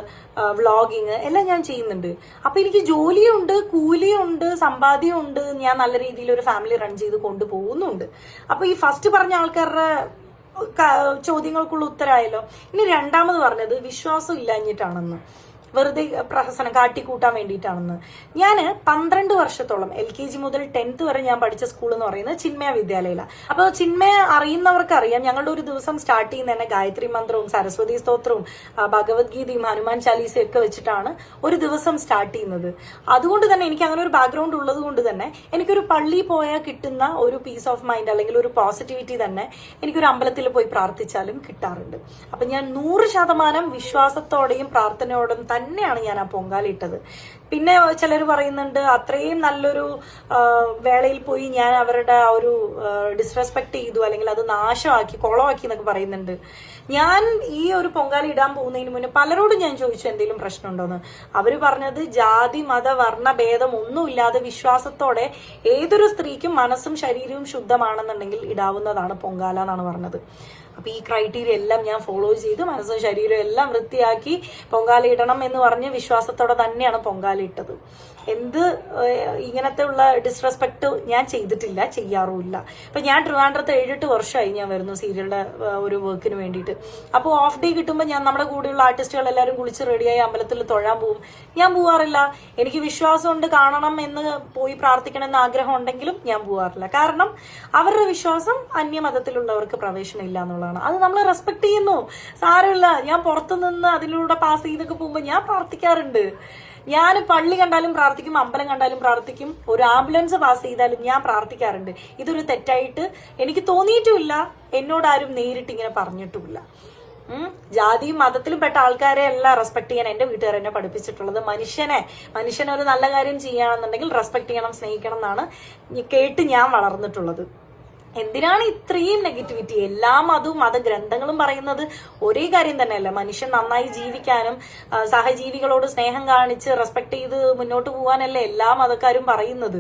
വ്ളോഗിങ് എല്ലാം ഞാൻ ചെയ്യുന്നുണ്ട്. അപ്പൊ എനിക്ക് ജോലിയുണ്ട്, കൂലിയുണ്ട്, സമ്പാദ്യമുണ്ട്, ഞാൻ നല്ല രീതിയിൽ ഒരു ഫാമിലി റൺ ചെയ്ത് കൊണ്ടുപോകുന്നുണ്ട്. അപ്പൊ ഈ ഫസ്റ്റ് പറഞ്ഞ ആൾക്കാരുടെ ചോദ്യങ്ങൾക്കുള്ള ഉത്തരമായല്ലോ. ഇനി രണ്ടാമത് പറഞ്ഞത് വിശ്വാസം ഇല്ലാഞ്ഞിട്ടാണെന്ന്, വെറുതെ പ്രഹസനം കാട്ടിക്കൂട്ടാൻ വേണ്ടിയിട്ടാണെന്ന്. ഞാൻ 12 വർഷത്തോളം LKG മുതൽ 10th വരെ ഞാൻ പഠിച്ച സ്കൂൾ എന്ന് പറയുന്നത് ചിന്മയ വിദ്യാലയയിലാണ്. അപ്പോൾ ചിന്മയ അറിയുന്നവർക്ക് അറിയാം, ഞങ്ങളുടെ ഒരു ദിവസം സ്റ്റാർട്ട് ചെയ്യുന്ന തന്നെ ഗായത്രി മന്ത്രവും സരസ്വതി സ്തോത്രവും ഭഗവത്ഗീതയും ഹനുമാൻ ചാലീസയും ഒക്കെ വെച്ചിട്ടാണ് ഒരു ദിവസം സ്റ്റാർട്ട് ചെയ്യുന്നത്. അതുകൊണ്ട് തന്നെ എനിക്ക് അങ്ങനെ ഒരു ബാക്ക്ഗ്രൗണ്ട് ഉള്ളത് കൊണ്ട് തന്നെ എനിക്കൊരു പള്ളി പോയാൽ കിട്ടുന്ന ഒരു പീസ് ഓഫ് മൈൻഡ് അല്ലെങ്കിൽ ഒരു പോസിറ്റിവിറ്റി തന്നെ എനിക്കൊരു അമ്പലത്തിൽ പോയി പ്രാർത്ഥിച്ചാലും കിട്ടാറുണ്ട്. അപ്പൊ ഞാൻ 100% വിശ്വാസത്തോടെയും പ്രാർത്ഥനയോടും തന്നെയാണ് ഞാൻ ആ പൊങ്കാല ഇട്ടത്. പിന്നെ ചിലർ പറയുന്നുണ്ട് അത്രയും നല്ലൊരു വേളയിൽ പോയി ഞാൻ അവരുടെ ആ ഒരു ഡിസ്റെസ്പെക്ട് ചെയ്തു, അല്ലെങ്കിൽ അത് നാശമാക്കി കുളമാക്കി എന്നൊക്കെ പറയുന്നുണ്ട്. ഞാൻ ഈ ഒരു പൊങ്കാല ഇടാൻ പോകുന്നതിന് മുന്നേ പലരോടും ഞാൻ ചോദിച്ചു എന്തെങ്കിലും പ്രശ്നമുണ്ടോന്ന്. അവര് പറഞ്ഞത് ജാതി മത വർണ്ണ ഭേദം ഒന്നുമില്ലാതെ വിശ്വാസത്തോടെ ഏതൊരു സ്ത്രീക്കും മനസ്സും ശരീരവും ശുദ്ധമാണെന്നുണ്ടെങ്കിൽ ഇടാവുന്നതാണ് പൊങ്കാല എന്നാണ് പറഞ്ഞത്. അപ്പൊ ഈ ക്രൈറ്റീരിയ എല്ലാം ഞാൻ ഫോളോ ചെയ്ത് മനസ്സും ശരീരവും എല്ലാം വൃത്തിയാക്കി പൊങ്കാലയിടണം എന്ന് പറഞ്ഞ് വിശ്വാസത്തോടെ തന്നെയാണ് പൊങ്കാലയിട്ടത്. എന്ത് ഇങ്ങനത്തെ ഉള്ള ഡിസ്റെസ്പെക്ട് ഞാൻ ചെയ്തിട്ടില്ല, ചെയ്യാറുമില്ല. ഇപ്പൊ ഞാൻ ട്രിവാൻഡ്രത്ത് 7-8 വർഷമായി ഞാൻ വരുന്നു സീരിയലിന്റെ ഒരു വർക്കിന് വേണ്ടിയിട്ട്. അപ്പോൾ ഓഫ് ഡേ കിട്ടുമ്പോൾ ഞാൻ നമ്മുടെ കൂടെയുള്ള ആർട്ടിസ്റ്റുകൾ എല്ലാവരും കുളിച്ച് റെഡിയായി അമ്പലത്തിൽ തൊഴാൻ പോവും. ഞാൻ പോവാറില്ല. എനിക്ക് വിശ്വാസമുണ്ട്, കാണണം എന്ന് പോയി പ്രാർത്ഥിക്കണം എന്ന് ആഗ്രഹം ഉണ്ടെങ്കിലും ഞാൻ പോവാറില്ല. കാരണം അവരുടെ വിശ്വാസം അന്യമതത്തിലുള്ളവർക്ക് പ്രവേശനം ഇല്ല എന്നുള്ളതാണ്. അത് നമ്മൾ റെസ്പെക്ട് ചെയ്യുന്നു, സാരമില്ല. ഞാൻ പുറത്തു നിന്ന് അതിലൂടെ പാസ് ചെയ്തൊക്കെ പോകുമ്പോൾ ഞാൻ പ്രാർത്ഥിക്കാറുണ്ട്. ഞാൻ പള്ളി കണ്ടാലും പ്രാർത്ഥിക്കും, അമ്പലം കണ്ടാലും പ്രാർത്ഥിക്കും, ഒരു ആംബുലൻസ് പാസ് ചെയ്താലും ഞാൻ പ്രാർത്ഥിക്കാറുണ്ട്. ഇതൊരു തെറ്റായിട്ട് എനിക്ക് തോന്നിയിട്ടുമില്ല, എന്നോട് ആരും നേരിട്ട് ഇങ്ങനെ പറഞ്ഞിട്ടുമില്ല. ജാതിയും മതത്തിലും പെട്ട ആൾക്കാരെ എല്ലാം റെസ്പെക്ട് ചെയ്യാൻ എന്റെ വീട്ടുകാർ എന്നെ പഠിപ്പിച്ചിട്ടുള്ളത്. മനുഷ്യനെ ഒരു നല്ല കാര്യം ചെയ്യുകയാണെന്നുണ്ടെങ്കിൽ റെസ്പെക്ട് ചെയ്യണം, സ്നേഹിക്കണം എന്നാണ് കേട്ട് ഞാൻ വളർന്നിട്ടുള്ളത്. എന്തിനാണ് ഇത്രയും നെഗറ്റിവിറ്റി? എല്ലാ മതവും മതഗ്രന്ഥങ്ങളും പറയുന്നത് ഒരേ കാര്യം തന്നെയല്ല, മനുഷ്യൻ നന്നായി ജീവിക്കാനും സഹജീവികളോട് സ്നേഹം കാണിച്ച് റെസ്പെക്ട് ചെയ്ത് മുന്നോട്ട് പോകാനല്ലേ എല്ലാ മതക്കാരും പറയുന്നത്.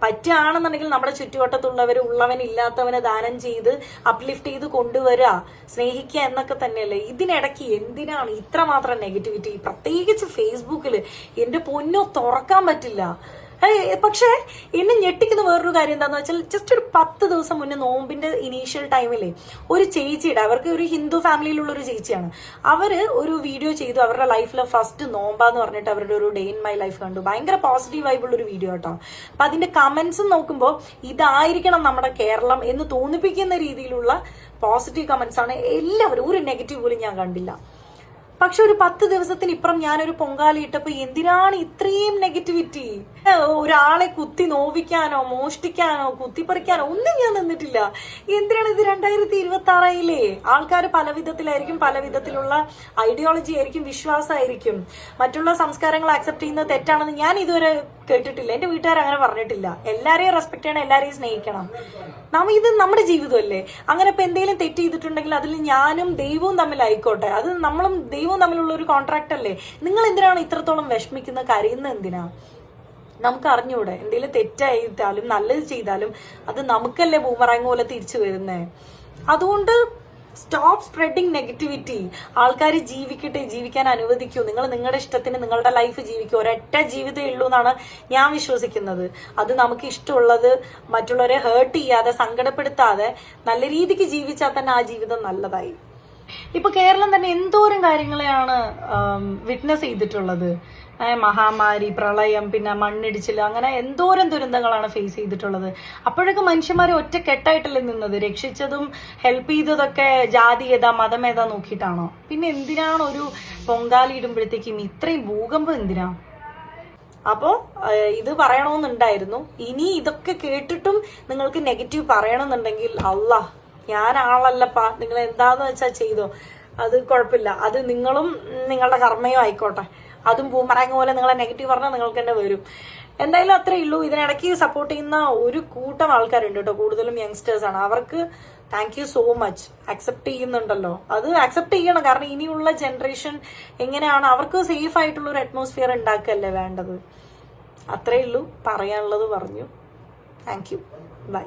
പറ്റുകയാണെന്നുണ്ടെങ്കിൽ നമ്മുടെ ചുറ്റുവട്ടത്തുള്ളവർ ഉള്ളവനില്ലാത്തവനെ ദാനം ചെയ്ത് അപ്ലിഫ്റ്റ് ചെയ്ത് കൊണ്ടുവരിക, സ്നേഹിക്കുക എന്നൊക്കെ തന്നെയല്ലേ. ഇതിനിടയ്ക്ക് എന്തിനാണ് ഇത്രമാത്രം നെഗറ്റിവിറ്റി? പ്രത്യേകിച്ച് ഫേസ്ബുക്കിൽ എന്റെ പൊന്നോ തുറക്കാൻ പറ്റില്ല. പക്ഷെ എന്നെ ഞെട്ടിക്കുന്ന വേറൊരു കാര്യം എന്താന്ന് വെച്ചാൽ, ജസ്റ്റ് ഒരു 10 ദിവസം മുന്നേ നോമ്പിന്റെ ഇനീഷ്യൽ ടൈമിലെ ഒരു ചേച്ചിയുടെ, അവർക്ക് ഒരു ഹിന്ദു ഫാമിലിയിലുള്ള ഒരു ചേച്ചിയാണ്, അവര് ഒരു വീഡിയോ ചെയ്തു. അവരുടെ ലൈഫിലെ ഫസ്റ്റ് നോമ്പാന്ന് പറഞ്ഞിട്ട് അവരുടെ ഒരു ഡേ ഇൻ മൈ ലൈഫ് കണ്ടു. ഭയങ്കര പോസിറ്റീവ് വൈബുള്ള ഒരു വീഡിയോ കേട്ടോ. അപ്പൊ അതിന്റെ കമന്റ്സും നോക്കുമ്പോൾ ഇതായിരിക്കണം നമ്മുടെ കേരളം എന്ന് തോന്നിപ്പിക്കുന്ന രീതിയിലുള്ള പോസിറ്റീവ് കമന്റ്സ് ആണ് എല്ലാവരും. ഒരു നെഗറ്റീവ് പോലും ഞാൻ കണ്ടില്ല. പക്ഷെ ഒരു 10 ദിവസത്തിന് ഇപ്പുറം ഞാനൊരു പൊങ്കാല ഇട്ടപ്പോ എന്തിനാണ് ഇത്രയും നെഗറ്റിവിറ്റി? ഒരാളെ കുത്തി നോവിക്കാനോ മോഷ്ടിക്കാനോ കുത്തിപ്പറിക്കാനോ ഒന്നും ഞാൻ നിന്നിട്ടില്ല. എന്തിനാണ് ഇത്? 2026 ആൾക്കാർ പല വിധത്തിലായിരിക്കും, പല വിധത്തിലുള്ള ഐഡിയോളജി ആയിരിക്കും, വിശ്വാസമായിരിക്കും. മറ്റുള്ള സംസ്കാരങ്ങൾ അക്സെപ്റ്റ് ചെയ്യുന്നത് തെറ്റാണെന്ന് ഞാൻ ഇതുവരെ കേട്ടിട്ടില്ല. എന്റെ വീട്ടുകാർ അങ്ങനെ പറഞ്ഞിട്ടില്ല. എല്ലാരെയും റെസ്പെക്ട് ചെയ്യണം, എല്ലാരെയും സ്നേഹിക്കണം. ഇത് നമ്മുടെ ജീവിതമല്ലേ. അങ്ങനെ ഇപ്പൊ എന്തെങ്കിലും തെറ്റ് ചെയ്തിട്ടുണ്ടെങ്കിൽ അതിൽ ഞാനും ദൈവവും തമ്മിലായിക്കോട്ടെ, അത് നമ്മളും ദൈവവും തമ്മിലുള്ള ഒരു കോൺട്രാക്ട് അല്ലേ. നിങ്ങൾ എന്തിനാണ് ഇത്രത്തോളം വിഷമിക്കുന്ന, കരയുന്ന എന്തിനാ? നമുക്ക് അറിഞ്ഞൂടെ? എന്തെങ്കിലും തെറ്റായിട്ടാലും നല്ലത് ചെയ്താലും അത് നമുക്കല്ലേ ബൂമറാങ് പോലെ തിരിച്ചു വരുന്നേ. അതുകൊണ്ട് സ്റ്റോപ്പ് സ്പ്രെഡിങ് നെഗറ്റിവിറ്റി. ആൾക്കാർ ജീവിക്കട്ടെ, ജീവിക്കാൻ അനുവദിക്കൂ. നിങ്ങൾ നിങ്ങളുടെ ഇഷ്ടത്തിന് നിങ്ങളുടെ ലൈഫ് ജീവിക്കൂ. ഒരൊറ്റ ജീവിതമേ ഉള്ളൂ എന്നാണ് ഞാൻ വിശ്വസിക്കുന്നത്. അത് നമുക്ക് ഇഷ്ടമുള്ളത് മറ്റുള്ളവരെ ഹേർട്ട് ചെയ്യാതെ, സങ്കടപ്പെടുത്താതെ നല്ല രീതിക്ക് ജീവിച്ചാൽ തന്നെ ആ ജീവിതം നല്ലതായി. ഇപ്പൊ കേരളം തന്നെ എന്തോരം കാര്യങ്ങളെയാണ് വിറ്റ്നസ് ചെയ്തിട്ടുള്ളത്. മഹാമാരി, പ്രളയം, പിന്നെ മണ്ണിടിച്ചിൽ, അങ്ങനെ എന്തോരം ദുരന്തങ്ങളാണ് ഫേസ് ചെയ്തിട്ടുള്ളത്. അപ്പോഴൊക്കെ മനുഷ്യന്മാരെ ഒറ്റക്കെട്ടായിട്ടല്ലേ നിന്നത്. രക്ഷിച്ചതും ഹെൽപ്പ് ചെയ്തതൊക്കെ ജാതി ഏതാ മതം ഏതാ നോക്കിയിട്ടാണോ? പിന്നെ എന്തിനാണ് ഒരു പൊങ്കാലി ഇടുമ്പോഴത്തേക്കും ഇത്രയും ഭൂകമ്പം എന്തിനാ? അപ്പോ ഇത് പറയണമെന്നുണ്ടായിരുന്നു. ഇനി ഇതൊക്കെ കേട്ടിട്ടും നിങ്ങൾക്ക് നെഗറ്റീവ് പറയണമെന്നുണ്ടെങ്കിൽ അല്ലാഹ്, ഞാൻ ആളല്ലപ്പാ, നിങ്ങൾ എന്താന്ന് വെച്ചാൽ ചെയ്തോ, അത് കുഴപ്പമില്ല. അത് നിങ്ങളും നിങ്ങളുടെ കർമ്മയും ആയിക്കോട്ടെ. അതും ബൂമറാങ് പോലെ നിങ്ങളെ നെഗറ്റീവ് പറഞ്ഞാൽ നിങ്ങൾക്ക് തന്നെ വരും. എന്തായാലും അത്രേ ഉള്ളൂ. ഇതിനിടയ്ക്ക് സപ്പോർട്ട് ചെയ്യുന്ന ഒരു കൂട്ടം ആൾക്കാരുണ്ട് കേട്ടോ, കൂടുതലും യങ്സ്റ്റേഴ്സ് ആണ്. അവർക്ക് thank you so much. Accept ചെയ്യുന്നുണ്ടല്ലോ, അത് അക്സെപ്റ്റ് ചെയ്യണം. കാരണം ഇനിയുള്ള ജനറേഷൻ എങ്ങനെയാണ്, അവർക്ക് സേഫ് ആയിട്ടുള്ള ഒരു അറ്റ്മോസ്ഫിയർ ഉണ്ടാക്കല്ലേ വേണ്ടത്. അത്രേ ഉള്ളൂ, പറയാനുള്ളത് പറഞ്ഞു. Thank you, by.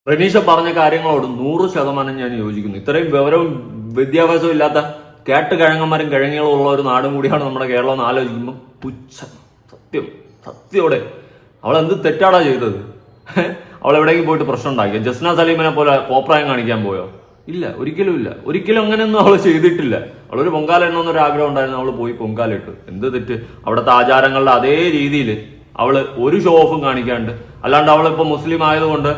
റനീഷ പറഞ്ഞ കാര്യങ്ങളോട് 100% ഞാൻ യോജിക്കുന്നു. ഇത്രയും വിവരവും വിദ്യാഭ്യാസവും ഇല്ലാത്ത കേട്ടുകിഴങ്ങന്മാരും കിഴങ്ങികളും ഉള്ള ഒരു നാടും കൂടിയാണ് നമ്മുടെ കേരളം എന്ന് ആലോചിക്കുമ്പോൾ പുച്ഛം. സത്യോടെ അവൾ എന്ത് തെറ്റാടാ ചെയ്തത്? അവൾ എവിടേക്ക് പോയിട്ട് പ്രശ്നം ഉണ്ടാക്കിയ? ജസ്ന സലീമിനെ പോലെ കോപ്രായം കാണിക്കാൻ പോയോ? ഇല്ല, ഒരിക്കലും ഇല്ല. ഒരിക്കലും അങ്ങനെയൊന്നും അവൾ ചെയ്തിട്ടില്ല. അവളൊരു പൊങ്കാല ഇടണമെന്നൊരു ആഗ്രഹം ഉണ്ടായിരുന്നു, അവൾ പോയി പൊങ്കാല ഇട്ടു. എന്ത് തെറ്റ്? അവിടുത്തെ ആചാരങ്ങളുടെ അതേ രീതിയിൽ അവള് ഒരു ഷോ ഓഫും കാണിക്കാണ്ട്, അല്ലാണ്ട് അവളിപ്പോ മുസ്ലിം ആയതുകൊണ്ട്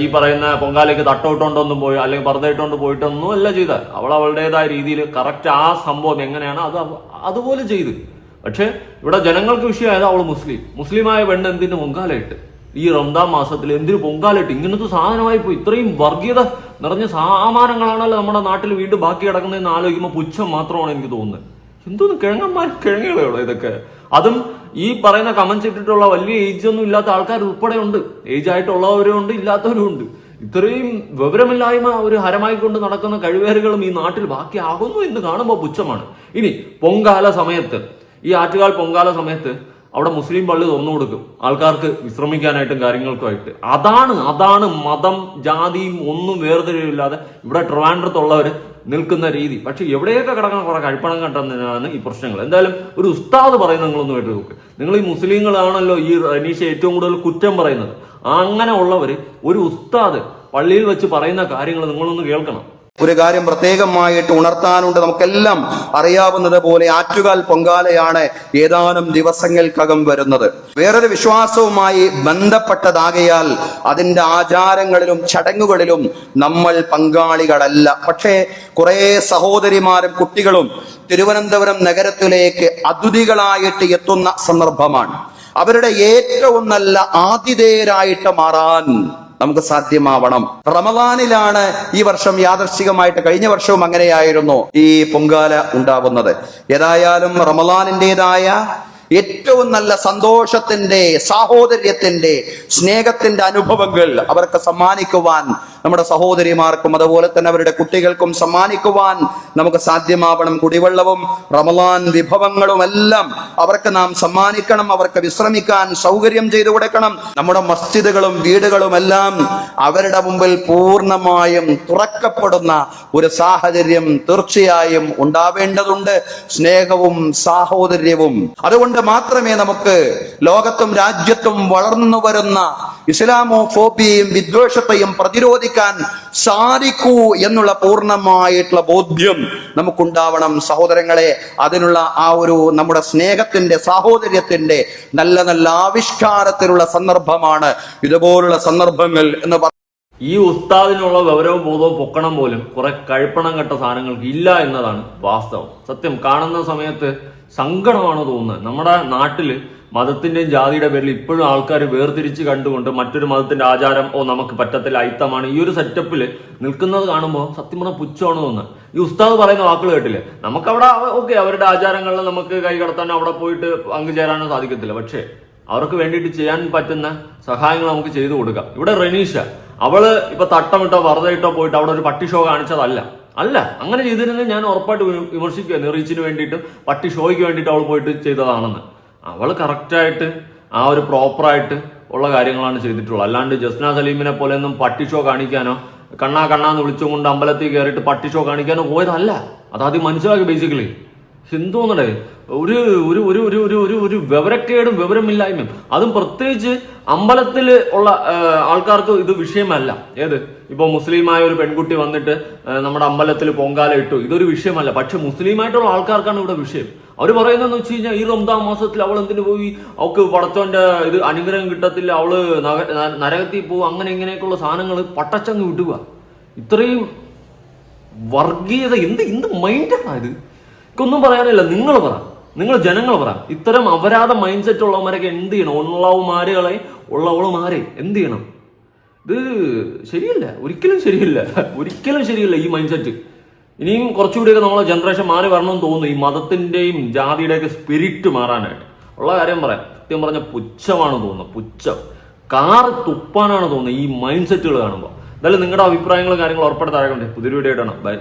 ഈ പറയുന്ന പൊങ്കാലയ്ക്ക് തട്ടോട്ടോണ്ടൊന്നും പോയി അല്ലെങ്കിൽ പർദ്ദ ഇട്ടോണ്ട് പോയിട്ടൊന്നും അല്ല ചെയ്ത. അവൾ അവളുടേതായ രീതിയിൽ കറക്റ്റ് ആ സംഭവം എങ്ങനെയാണ് അതുപോലെ ചെയ്ത്. പക്ഷെ ഇവിടെ ജനങ്ങൾക്ക് വിഷയമായത് അവള് മുസ്ലിമായ പെണ്ണ് എന്തിന് പൊങ്കാല ഇട്ട്? ഈ റംദാൻ മാസത്തിൽ എന്തിനു പൊങ്കാല ഇട്ട്? ഇങ്ങനത്തെ സാധനമായി പോയി. ഇത്രയും വർഗീയത നിറഞ്ഞ സാമാനങ്ങളാണല്ലോ നമ്മുടെ നാട്ടിൽ വീണ്ടും ബാക്കി കിടക്കുന്നതെന്ന് ആലോചിക്കുമ്പോൾ പുച്ഛം മാത്രമാണ് എനിക്ക് തോന്നുന്നത്. എന്തോന്ന് കിഴങ്ങുകളോ ഇതൊക്കെ. അതും ഈ പറയുന്ന കമന്റ്സ് ഇട്ടിട്ടുള്ള വലിയ ഏജ് ഒന്നും ഇല്ലാത്ത ആൾക്കാർ ഉൾപ്പെടെ ഉണ്ട്. ഏജ് ആയിട്ടുള്ളവരും ഉണ്ട്, ഇല്ലാത്തവരും ഉണ്ട്. ഇത്രയും വിവരമില്ലായ്മ ഒരു ഹരമായി കൊണ്ട് നടക്കുന്ന കഴിവേറുകളും ഈ നാട്ടിൽ ബാക്കിയാകുന്നു എന്ന് കാണുമ്പോൾ പുച്ഛമാണ്. ഇനി പൊങ്കാല സമയത്ത്, ഈ ആറ്റുകാൽ പൊങ്കാല സമയത്ത് അവിടെ മുസ്ലിം പള്ളി തുറന്നു കൊടുക്കും ആൾക്കാർക്ക് വിശ്രമിക്കാനായിട്ടും കാര്യങ്ങൾക്കുമായിട്ട്. അതാണ് മതം ജാതിയും ഒന്നും വേർതിരിവില്ലാതെ ഇവിടെ ട്രിവാൻഡ്രത്തുള്ളവർ നിൽക്കുന്ന രീതി. പക്ഷെ എവിടെയൊക്കെ കിടക്കുന്ന കുറെ കഴിപ്പണം കണ്ടെന്നതാണ് ഈ പ്രശ്നങ്ങൾ. എന്തായാലും ഒരു ഉസ്താദ് പറയുന്നത് നിങ്ങളൊന്ന് കേട്ട് നോക്ക്. നിങ്ങൾ ഈ മുസ്ലിങ്ങളാണല്ലോ ഈ റനീഷ ഏറ്റവും കൂടുതൽ കുറ്റം പറയുന്നത്. അങ്ങനെ ഉള്ളവർ ഒരു ഉസ്താദ് പള്ളിയിൽ വെച്ച് പറയുന്ന കാര്യങ്ങൾ നിങ്ങളൊന്ന് കേൾക്കണം. ഒരു കാര്യം പ്രത്യേകമായിട്ട് ഉണർത്താനുണ്ട്. നമുക്കെല്ലാം അറിയാവുന്നത് പോലെ ആറ്റുകാൽ പൊങ്കാലയാണ് ഏതാനും ദിവസങ്ങൾക്കകം വരുന്നത്. വേറൊരു വിശ്വാസവുമായി ബന്ധപ്പെട്ടതാകയാൽ അതിന്റെ ആചാരങ്ങളിലും ചടങ്ങുകളിലും നമ്മൾ പങ്കാളികളല്ല. പക്ഷേ കുറെ സഹോദരിമാരും കുട്ടികളും തിരുവനന്തപുരം നഗരത്തിലേക്ക് അതിഥികളായിട്ട് എത്തുന്ന സന്ദർഭമാണ്. അവരുടെ ഏറ്റവും നല്ല ആതിഥേയരായിട്ട് മാറാൻ നമുക്ക് സാധ്യമാവണം. റമദാനിലാണ് ഈ വർഷം യാദർശികമായിട്ട്, കഴിഞ്ഞ വർഷവും അങ്ങനെയായിരുന്നു ഈ പൊങ്കാല ഉണ്ടാവുന്നത്. ഏതായാലും റമദാനിൻ്റെതായ ഏറ്റവും നല്ല സന്തോഷത്തിന്റെ, സാഹോദര്യത്തിന്റെ, സ്നേഹത്തിന്റെ അനുഭവങ്ങൾ അവർക്ക് സമ്മാനിക്കുവാൻ, നമ്മുടെ സഹോദരിമാർക്കും അതുപോലെ തന്നെ അവരുടെ കുട്ടികൾക്കും സമ്മാനിക്കുവാൻ നമുക്ക് സാധ്യമാവണം. കുടിവെള്ളവും റമദാൻ വിഭവങ്ങളും എല്ലാം അവർക്ക് നാം സമ്മാനിക്കണം. അവർക്ക് വിശ്രമിക്കാൻ സൗകര്യം ചെയ്തു കൊടുക്കണം. നമ്മുടെ മസ്ജിദുകളും വീടുകളും എല്ലാം അവരുടെ മുമ്പിൽ പൂർണ്ണമായും തുറക്കപ്പെടുന്ന ഒരു സാഹചര്യം തീർച്ചയായും ഉണ്ടാവേണ്ടതുണ്ട്. സ്നേഹവും സാഹോദര്യവും. അതുകൊണ്ട് മാത്രമേ നമുക്ക് ലോകത്തും രാജ്യത്തും വളർന്നു വരുന്ന ഇസ്ലാമോഫോബിയയും വിദ്വേഷത്തെയും പ്രതിരോധിക്കാൻ സാധിക്കൂ എന്നുള്ള പൂർണ്ണമായിട്ടുള്ള ബോധ്യം നമുക്കുണ്ടാവണം സഹോദരങ്ങളെ. അതിനുള്ള ആ ഒരു നമ്മുടെ സ്നേഹത്തിന്റെ, സാഹോദര്യത്തിന്റെ നല്ല നല്ല ആവിഷ്കാരത്തിലുള്ള സന്ദർഭമാണ് ഇതുപോലുള്ള സന്ദർഭങ്ങൾ എന്ന് ഈ ഉസ്താദിനുള്ള വിവരവും ബോധവും പൊക്കണം പോലും കുറെ കഴിപ്പണം കെട്ട സാധനങ്ങൾക്ക് ഇല്ല എന്നതാണ് വാസ്തവം. സത്യം കാണുന്ന സമയത്ത് സങ്കടമാണ് തോന്നുന്നത്. നമ്മുടെ നാട്ടില് മതത്തിന്റെയും ജാതിയുടെ പേരിൽ ഇപ്പോഴും ആൾക്കാർ വേർതിരിച്ച് കണ്ടുകൊണ്ട് മറ്റൊരു മതത്തിന്റെ ആചാരം നമുക്ക് പറ്റത്തില്ല, അയിത്തമാണ്, ഈ ഒരു സെറ്റപ്പിൽ നിൽക്കുന്നത് കാണുമ്പോൾ സത്യം പറഞ്ഞാൽ പുച്ഛമാണ് തോന്നുന്നത്. ഈ ഉസ്താദ് പറയുന്ന വാക്കുകൾ കേട്ടില്ലേ, നമുക്കവിടെ ഓക്കെ അവരുടെ ആചാരങ്ങളിൽ നമുക്ക് കൈകടത്താനോ അവിടെ പോയിട്ട് പങ്കുചേരാനോ സാധിക്കത്തില്ല. പക്ഷേ അവർക്ക് വേണ്ടിയിട്ട് ചെയ്യാൻ പറ്റുന്ന സഹായങ്ങൾ നമുക്ക് ചെയ്തു കൊടുക്കാം. ഇവിടെ റനീഷ അവള് ഇപ്പൊ തട്ടമിട്ടോ വറുതയിട്ടോ പോയിട്ട് അവിടെ ഒരു പട്ടി ഷോ കാണിച്ചതല്ല. അങ്ങനെ ചെയ്തിരുന്നത് ഞാൻ ഉറപ്പായിട്ട് വിമർശിക്കുക. റീച്ചിന് വേണ്ടിയിട്ട് പട്ടി ഷോയ്ക്ക് വേണ്ടിയിട്ട് അവൾ പോയിട്ട് ചെയ്തതാണെന്ന്. അവൾ കറക്റ്റായിട്ട് ആ ഒരു പ്രോപ്പറായിട്ട് ഉള്ള കാര്യങ്ങളാണ് ചെയ്തിട്ടുള്ളത്. അല്ലാണ്ട് ജസ്ന സലീമിനെ പോലെ ഒന്നും പട്ടി ഷോ കാണിക്കാനോ കണ്ണാന്ന് വിളിച്ചുകൊണ്ട് അമ്പലത്തിൽ കയറിയിട്ട് പട്ടി ഷോ കാണിക്കാനോ പോയതല്ല. അതാദ്യം മനസ്സിലാക്കി. ബേസിക്കലി എന്തോന്നടേ ഒരു ഒരു ഒരു ഒരു ഒരു ഒരു ഒരു വിവരക്കേടും വിവരമില്ലായ്മയും. അതും പ്രത്യേകിച്ച് അമ്പലത്തിൽ ഉള്ള ആൾക്കാർക്ക് ഇത് വിഷയമല്ല. ഏത് ഇപ്പൊ മുസ്ലിമായ ഒരു പെൺകുട്ടി വന്നിട്ട് നമ്മുടെ അമ്പലത്തിൽ പൊങ്കാല ഇട്ടു, ഇതൊരു വിഷയമല്ല. പക്ഷെ മുസ്ലിമായിട്ടുള്ള ആൾക്കാർക്കാണ് ഇവിടെ വിഷയം. അവർ പറയുന്നതെന്ന് വെച്ച് കഴിഞ്ഞാൽ ഈ റംദാൻ മാസത്തിൽ അവൾ എന്തിനു പോയി, അവൾക്ക് പടച്ചോന്റെ ഇത് അനുഗ്രഹം കിട്ടത്തില്ല, അവള് നരകത്തിൽ പോകും, അങ്ങനെ ഇങ്ങനെയൊക്കെയുള്ള സാധനങ്ങൾ പട്ടച്ചങ്ങ് വിടുക. ഇത്രയും വർഗീയത എന്ത് മൈൻഡാണ് ഇത്? ഒന്നും പറയാനില്ല. നിങ്ങൾ ജനങ്ങൾ പറ. ഇത്തരം അപരാധ മൈൻഡ് സെറ്റ് ഉള്ളവന്മാരൊക്കെ എന്ത് ചെയ്യണം? ഉള്ളവളുമാരെ എന്ത് ചെയ്യണം? ഇത് ശരിയല്ല, ഒരിക്കലും ശരിയല്ല ഈ മൈൻഡ് സെറ്റ്. ഇനിയും കുറച്ചുകൂടിയൊക്കെ നമ്മളെ ജനറേഷൻ മാറി വരണമെന്ന് തോന്നുന്നു, ഈ മതത്തിന്റെയും ജാതിയുടെയൊക്കെ സ്പിരിറ്റ് മാറാനായിട്ട്. ഉള്ള കാര്യം പറയാം, സത്യം പറഞ്ഞ പുച്ഛമാണ് തോന്നുന്നത്. പുച്ഛം കാറ് തുപ്പാനാണ് തോന്നുന്നത് ഈ മൈൻഡ് സെറ്റുകൾ കാണുമ്പോൾ. എന്തായാലും നിങ്ങളുടെ അഭിപ്രായങ്ങളും കാര്യങ്ങളും ഉറപ്പെടുത്താറുണ്ട്. പുതിയൊരു വീഡിയോ ഇടണം. ബൈ.